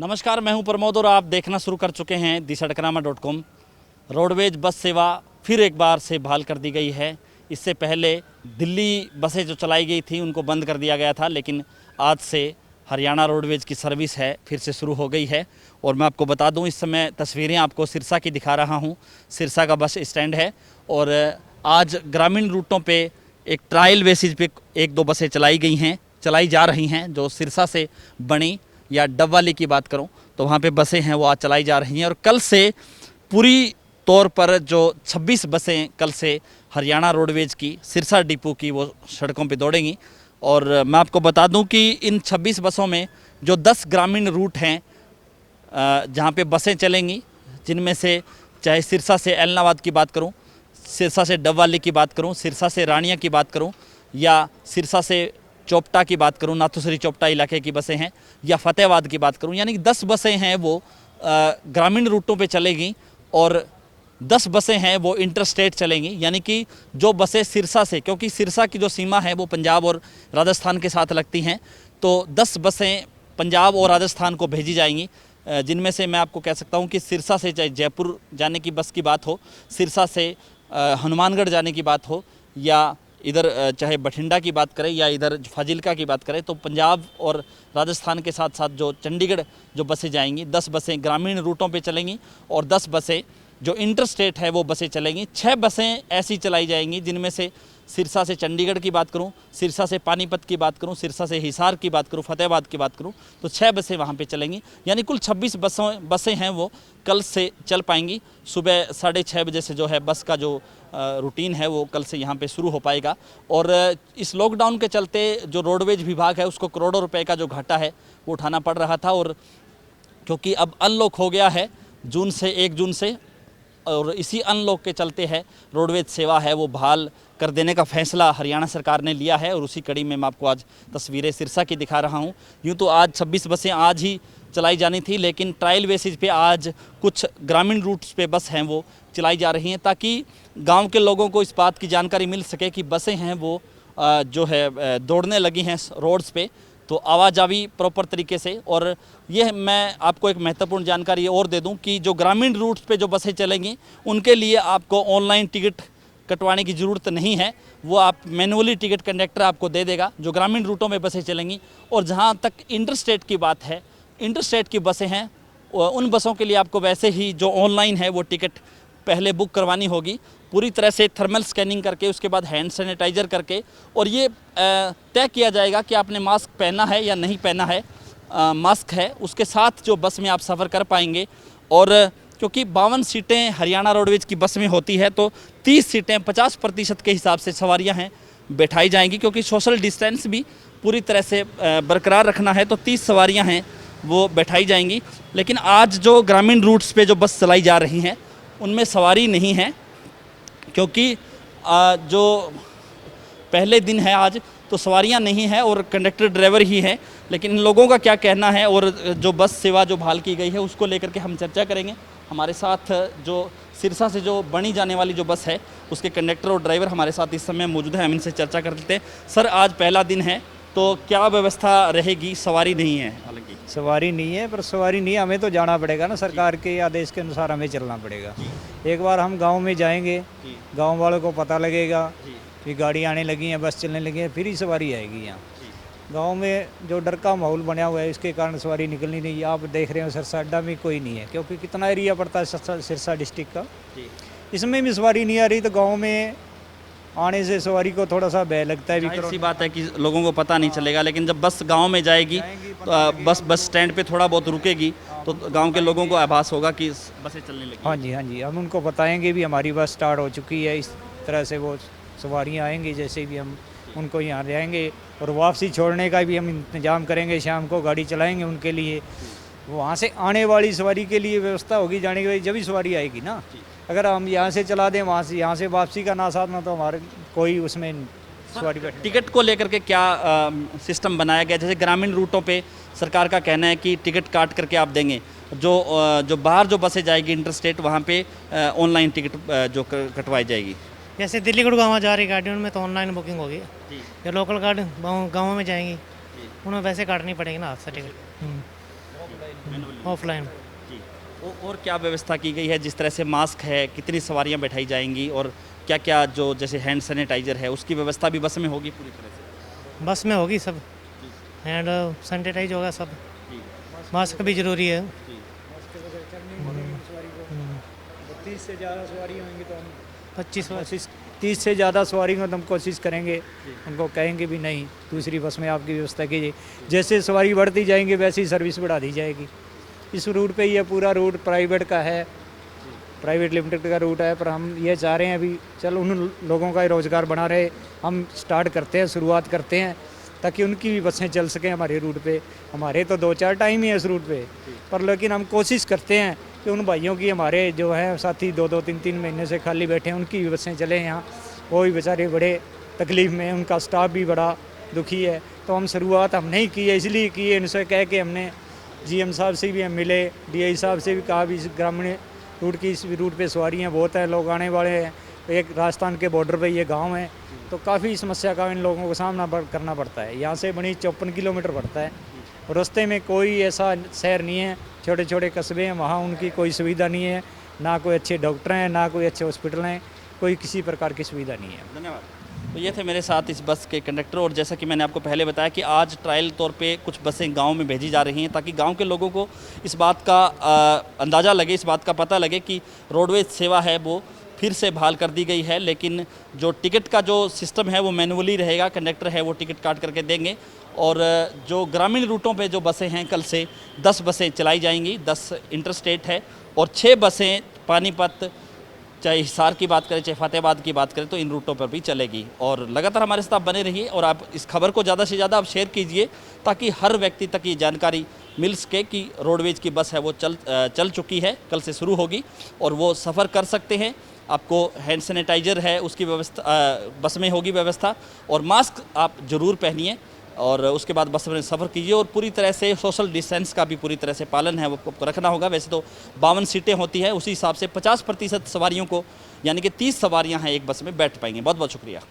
नमस्कार, मैं हूं प्रमोद और आप देखना शुरू कर चुके हैं दिसड़कनामा.com। रोडवेज बस सेवा फिर एक बार से बहाल कर दी गई है। इससे पहले दिल्ली बसें जो चलाई गई थी उनको बंद कर दिया गया था, लेकिन आज से हरियाणा रोडवेज की सर्विस है फिर से शुरू हो गई है। और मैं आपको बता दूं, इस समय तस्वीरें आपको सिरसा की दिखा रहा हूं। सिरसा का बस स्टैंड है और आज ग्रामीण रूटों पे एक ट्रायल बेसिस पे एक दो बसें चलाई जा रही हैं। जो सिरसा से बणी या डबवाली की बात करूं तो वहाँ पे बसें हैं वो आज चलाई जा रही हैं। और कल से पूरी तौर पर जो 26 बसें कल से हरियाणा रोडवेज की सिरसा डिपो की वो सड़कों पे दौड़ेंगी। और मैं आपको बता दूं कि इन 26 बसों में जो 10 ग्रामीण रूट हैं जहाँ पे बसें चलेंगी, जिनमें से चाहे सिरसा से एलनाबाद की बात करूँ, सिरसा से डबवाली की बात करूँ, सिरसा से रानिया की बात करूँ या सिरसा से चोपटा की बात करूं, नाथुसरी चोपटा इलाके की बसें हैं, या फतेहाबाद की बात करूं, यानी कि 10 बसें हैं वो ग्रामीण रूटों पे चलेगी और 10 बसें हैं वो इंटरस्टेट चलेंगी। यानी कि जो बसें सिरसा से, क्योंकि सिरसा की जो सीमा है वो पंजाब और राजस्थान के साथ लगती हैं, तो 10 बसें पंजाब और राजस्थान को भेजी जाएंगी। जिनमें से मैं आपको कह सकता हूँ कि सिरसा से चाहे जयपुर जाने की बस की बात हो, सिरसा से हनुमानगढ़ जाने की बात हो, या इधर चाहे बठिंडा की बात करें या इधर फाजिलका की बात करें, तो पंजाब और राजस्थान के साथ साथ जो चंडीगढ़ जो बसें जाएंगी, 10 बसें ग्रामीण रूटों पे चलेंगी और 10 बसें जो इंटरस्टेट है वो बसें चलेंगी। 6 बसें ऐसी चलाई जाएंगी जिनमें से सिरसा से चंडीगढ़ की बात करूं, सिरसा से पानीपत की बात करूं, सिरसा से हिसार की बात करूं, फतेहाबाद की बात करूं, तो 6 बसें वहां पे चलेंगी। यानी कुल 26 बसें हैं वो कल से चल पाएंगी। सुबह 6:30 बजे से जो है बस का जो रूटीन है वो कल से यहाँ पे शुरू हो पाएगा। और इस लॉकडाउन के चलते जो रोडवेज विभाग है उसको करोड़ों रुपए का जो घाटा है वो उठाना पड़ रहा था। और क्योंकि अब अनलॉक हो गया है 1 जून से, और इसी अनलॉक के चलते है रोडवेज सेवा है वो बहाल कर देने का फैसला हरियाणा सरकार ने लिया है। और उसी कड़ी में मैं आपको आज तस्वीरें सिरसा की दिखा रहा हूँ। यूँ तो आज 26 बसें आज ही चलाई जानी थी, लेकिन ट्रायल बेसिस पे आज कुछ ग्रामीण रूट्स पे बस हैं वो चलाई जा रही हैं, ताकि गांव के लोगों को इस बात की जानकारी मिल सके कि बसें हैं वो जो है दौड़ने लगी हैं रोड्स पे, तो आवाजाही प्रॉपर तरीके से। और यह मैं आपको एक महत्वपूर्ण जानकारी और दे दूं कि जो ग्रामीण रूट्स पे जो बसें चलेंगी उनके लिए आपको ऑनलाइन टिकट कटवाने की ज़रूरत नहीं है, वो आप मैनुअली टिकट कंडक्टर आपको दे देगा जो ग्रामीण रूटों में बसें चलेंगी। और जहां तक इंटरस्टेट की बात है, इंटरस्टेट की बसें हैं उन बसों के लिए आपको वैसे ही जो ऑनलाइन है वो टिकट पहले बुक करवानी होगी, पूरी तरह से थर्मल स्कैनिंग करके, उसके बाद हैंड सैनिटाइज़र करके, और ये तय किया जाएगा कि आपने मास्क पहना है या नहीं पहना है। मास्क है उसके साथ जो बस में आप सफ़र कर पाएंगे। और क्योंकि 52 सीटें हरियाणा रोडवेज की बस में होती है, तो 30 सीटें 50% के हिसाब से सवारियां हैं बैठाई जाएंगी, क्योंकि सोशल डिस्टेंस भी पूरी तरह से बरकरार रखना है, तो 30 सवारियां हैं वो बैठाई जाएंगी। लेकिन आज जो ग्रामीण रूट्स पे जो बस चलाई जा रही हैं उनमें सवारी नहीं है, क्योंकि जो पहले दिन है आज, तो सवारियां नहीं हैं और कंडक्टर ड्राइवर ही हैं। लेकिन इन लोगों का क्या कहना है और जो बस सेवा जो बहाल की गई है उसको लेकर के हम चर्चा करेंगे। हमारे साथ जो सिरसा से जो बनी जाने वाली जो बस है उसके कंडक्टर और ड्राइवर हमारे साथ इस समय मौजूद हैं, हम इनसे चर्चा कर लेते हैं। सर, आज पहला दिन है तो क्या व्यवस्था रहेगी? सवारी नहीं है, हालांकि सवारी नहीं है, पर सवारी नहीं, हमें तो जाना पड़ेगा ना, सरकार के आदेश के अनुसार हमें चलना पड़ेगा। एक बार हम गांव में जाएंगे, गांव वालों को पता लगेगा कि गाड़ी आने लगी है, बस चलने लगी है, फिर ही सवारी आएगी। यहाँ गांव में जो डर का माहौल बना हुआ है इसके कारण सवारी निकलनी नहीं है। आप देख रहे हो सिरसा अड्डा में कोई नहीं है, क्योंकि कितना एरिया पड़ता है सिरसा डिस्ट्रिक्ट का, इसमें भी सवारी नहीं आ रही। तो गाँव में आने से सवारी को थोड़ा सा भय लगता है। ऐसी बात है कि लोगों को पता नहीं चलेगा, लेकिन जब बस गांव में जाएगी तो बस स्टैंड पे थोड़ा बहुत रुकेगी तो गांव के लोगों को आभास होगा कि बसें चलने लगी। हाँ जी, हम उनको बताएंगे भी हमारी बस स्टार्ट हो चुकी है। इस तरह से वो सवारियाँ आएंगी, जैसे भी हम उनको यहाँ जाएंगे। और वापसी छोड़ने का भी हम इंतजाम करेंगे, शाम को गाड़ी चलाएँगे उनके लिए। वहाँ से आने वाली सवारी के लिए व्यवस्था होगी जाने की, जब भी सवारी आएगी ना। अगर हम यहाँ से चला दें, यहाँ से वापसी का ना साथ ना, तो हमारे कोई उसमें सवारी टिकट को लेकर के क्या सिस्टम बनाया गया? जैसे ग्रामीण रूटों पे सरकार का कहना है कि टिकट काट करके आप देंगे, जो बाहर जो बसें जाएगी इंटरस्टेट, वहाँ पे ऑनलाइन टिकट जो कटवाई जाएगी। जैसे दिल्ली गुड़गांव जा रही गाड़ी उनमें तो ऑनलाइन बुकिंग होगी, या लोकल गाड़ी गाँव में जाएंगी उन्हें वैसे काटनी पड़ेगी ना हाथ से टिकट। ऑफलाइन। जी। और क्या व्यवस्था की गई है, जिस तरह से मास्क है, कितनी सवारियां बैठाई जाएंगी और क्या क्या जो जैसे हैंड सैनिटाइजर है उसकी व्यवस्था भी बस में होगी पूरी तरह से? बस में होगी सब, हैंड सैनिटाइज होगा सब, मास्क भी ज़रूरी है। 30 से ज़्यादा सवारी होंगी तो हम 25 30 से ज़्यादा सवारी को तो हम कोशिश करेंगे, उनको कहेंगे भी नहीं दूसरी बस में आपकी व्यवस्था कीजिए। जैसे सवारी बढ़ती जाएंगी वैसे ही सर्विस बढ़ा दी जाएगी। इस रूट पे ये पूरा रूट प्राइवेट का है, प्राइवेट लिमिटेड का रूट है, पर हम ये चाह रहे हैं अभी चल उन लोगों का ही रोज़गार बना रहे। हम स्टार्ट करते हैं, शुरुआत करते हैं ताकि उनकी भी बसें चल सकें हमारे रूट पे। हमारे तो 2-4 टाइम ही है इस रूट पे, पर लेकिन हम कोशिश करते हैं कि उन भाइयों की, हमारे जो है साथी 2-2, 3-3 महीने से खाली बैठे हैं, उनकी भी बसें चले यहाँ। वो भी बेचारे बड़े तकलीफ़ में, उनका स्टाफ भी बड़ा दुखी है। तो हम शुरुआत हम नहीं की है, इसलिए की है, इनसे कह के हमने GM साहब से भी हम मिले, DI साहब से भी कहा भी इस ग्रामीण रूट की, इस रूट पे सवारियाँ बहुत हैं, लोग आने वाले हैं। एक राजस्थान के बॉर्डर पे ये गांव है, तो काफ़ी समस्या का इन लोगों को सामना करना पड़ता है। यहाँ से बड़ी 54 किलोमीटर पड़ता है, और रास्ते में कोई ऐसा शहर नहीं है, छोटे छोटे कस्बे हैं, वहाँ उनकी कोई सुविधा नहीं है, ना कोई अच्छे डॉक्टर हैं, ना कोई अच्छे हॉस्पिटल हैं, कोई किसी प्रकार की सुविधा नहीं है। धन्यवाद। तो ये थे मेरे साथ इस बस के कंडक्टर, और जैसा कि मैंने आपको पहले बताया कि आज ट्रायल तौर पे कुछ बसें गांव में भेजी जा रही हैं ताकि गांव के लोगों को इस बात का अंदाज़ा लगे, इस बात का पता लगे कि रोडवेज सेवा है वो फिर से बहाल कर दी गई है। लेकिन जो टिकट का जो सिस्टम है वो मैनुअली रहेगा, कंडक्टर है वो टिकट काट करके देंगे। और जो ग्रामीण रूटों पे जो बसें हैं, कल से 10 बसें चलाई जाएंगी, 10 इंटरस्टेट है, और 6 बसें पानीपत, चाहे हिसार की बात करें, चाहे फतेहाबाद की बात करें, तो इन रूटों पर भी चलेगी। और लगातार हमारे साथ बने रहिए और आप इस खबर को ज़्यादा से ज़्यादा आप शेयर कीजिए ताकि हर व्यक्ति तक ये जानकारी मिल सके कि रोडवेज की बस है वो चल चुकी है, कल से शुरू होगी और वो सफ़र कर सकते हैं। आपको हैंड सैनिटाइजर है उसकी व्यवस्था बस में होगी व्यवस्था, और मास्क आप ज़रूर पहनिए और उसके बाद बस में सफ़र कीजिए। और पूरी तरह से सोशल डिस्टेंस का भी पूरी तरह से पालन है वो आपको रखना होगा। वैसे तो 52 सीटें होती है, उसी हिसाब से 50% सवारियों को, यानी कि 30 सवारियां हैं एक बस में बैठ पाएंगे। बहुत बहुत शुक्रिया।